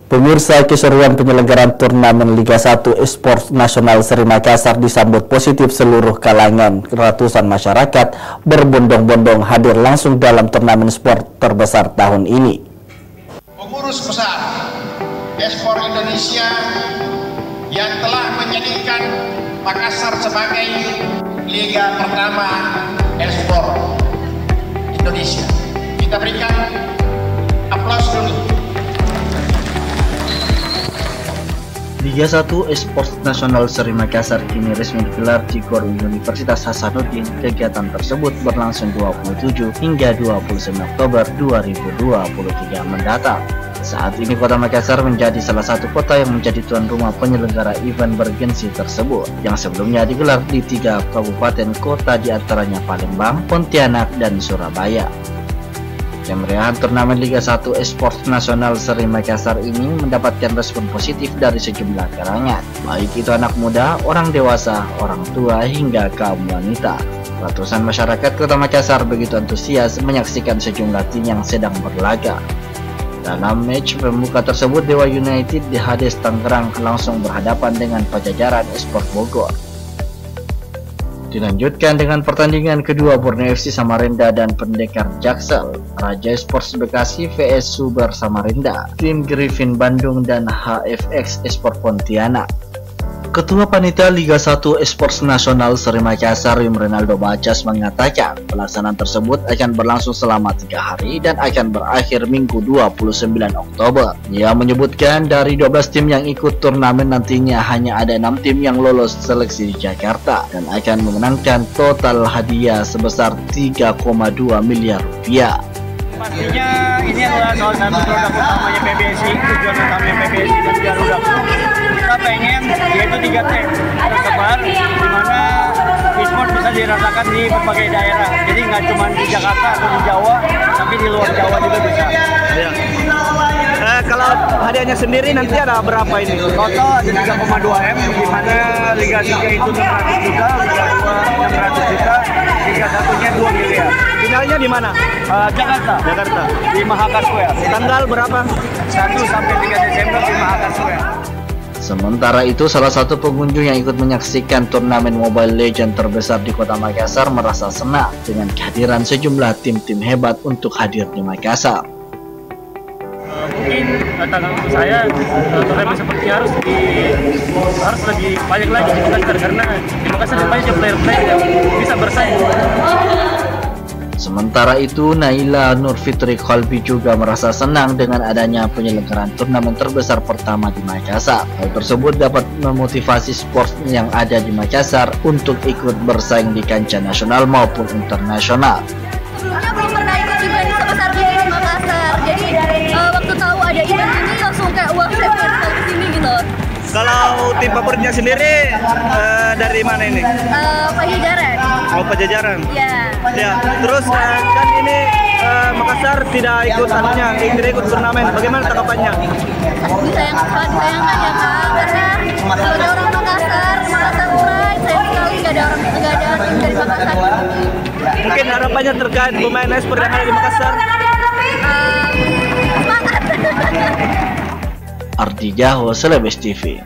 Pemirsa, keseruan penyelenggaraan turnamen Liga 1 Esports Nasional Seri Makassar disambut positif seluruh kalangan. Ratusan masyarakat berbondong-bondong hadir langsung dalam turnamen sport terbesar tahun ini. Pengurus besar Esport Indonesia yang telah menjadikan Makassar sebagai Liga pertama Esport Indonesia. Kita berikan aplaus dulu. Liga 1 Esports Nasional Seri Makassar kini resmi digelar di Gor Universitas Hasanuddin. Kegiatan tersebut berlangsung 27 hingga 29 Oktober 2023 mendatang. Saat ini Kota Makassar menjadi salah satu kota yang menjadi tuan rumah penyelenggara event bergensi tersebut, yang sebelumnya digelar di 3 kabupaten kota, diantaranya Palembang, Pontianak, dan Surabaya. Kemeriahan turnamen Liga 1 Esports Nasional Seri Makassar ini mendapatkan respon positif dari sejumlah kalangan, baik itu anak muda, orang dewasa, orang tua, hingga kaum wanita. Ratusan masyarakat Kota Makassar begitu antusias menyaksikan sejumlah tim yang sedang berlaga. Dalam match pembuka tersebut, Dewa United di Hades Tangerang langsung berhadapan dengan Pajajaran Esport Bogor. Dilanjutkan dengan pertandingan kedua, Borneo FC Samarinda dan Pendekar Jaksel, Raja Sports Bekasi vs Subar Samarinda, tim Griffin Bandung, dan HFX Esport Pontianak. Ketua Panitia Liga 1 Esports Nasional Seri Makassar, Renaldo Bacas, mengatakan pelaksanaan tersebut akan berlangsung selama 3 hari dan akan berakhir Minggu 29 Oktober. Ia menyebutkan dari 12 tim yang ikut turnamen nantinya hanya ada 6 tim yang lolos seleksi di Jakarta dan akan memenangkan total hadiah sebesar 3,2 miliar rupiah. Pastinya ini adalah salah satu produk utamanya PBSI, tujuan utamanya PBSI dan Garuda. Kita pengen yaitu 3 T tersebar, di mana e-sport bisa dirasakan di berbagai daerah. Jadi nggak cuma di Jakarta atau di Jawa, tapi di luar Jawa juga bisa. Ya. Kalau hadiahnya sendiri nanti ada berapa ini? Total ada 3,2 M, di mana Liga 3 itu 600 juta, Liga 2 600 juta, Liga 1-nya 2 miliar. Finalnya di mana? Jakarta. Jakarta. Di Mahaka Square. Tanggal berapa? 1 sampai 3 Desember di Mahaka Square. Sementara itu, salah satu pengunjung yang ikut menyaksikan turnamen Mobile Legends terbesar di Kota Makassar merasa senang dengan kehadiran sejumlah tim-tim hebat untuk hadir di Makassar. Mungkin tantangan untuk saya turnamen seperti harus lebih banyak lagi di Makassar, karena di Makassar banyak player-player yang bisa bersaing. Sementara itu, Naila Nurfitri Kolbi juga merasa senang dengan adanya penyelenggaraan turnamen terbesar pertama di Makassar. Hal tersebut dapat memotivasi sport yang ada di Makassar untuk ikut bersaing di kancah nasional maupun internasional. Sebelumnya belum pernah ikut event sebesar ini di Makassar, jadi waktu tahu ada event ini langsung kayak wah, saya pengen ke sini gitu. Kalau tim favoritnya sendiri dari mana ini? Pajajaran. Oh, Pajajaran. Ya. Ya. Terus kan ini Makassar tidak ikut tidak ikut turnamen. Bagaimana tanggapannya? Disayangkan ya Kak, karena sebagai orang Makassar Pride, sayang sekali nggak ada tim dari Makassar. Mungkin harapannya terkait pemain esport yang ada di Makassar. Semangat. Ardi Jaho, Celebes TV.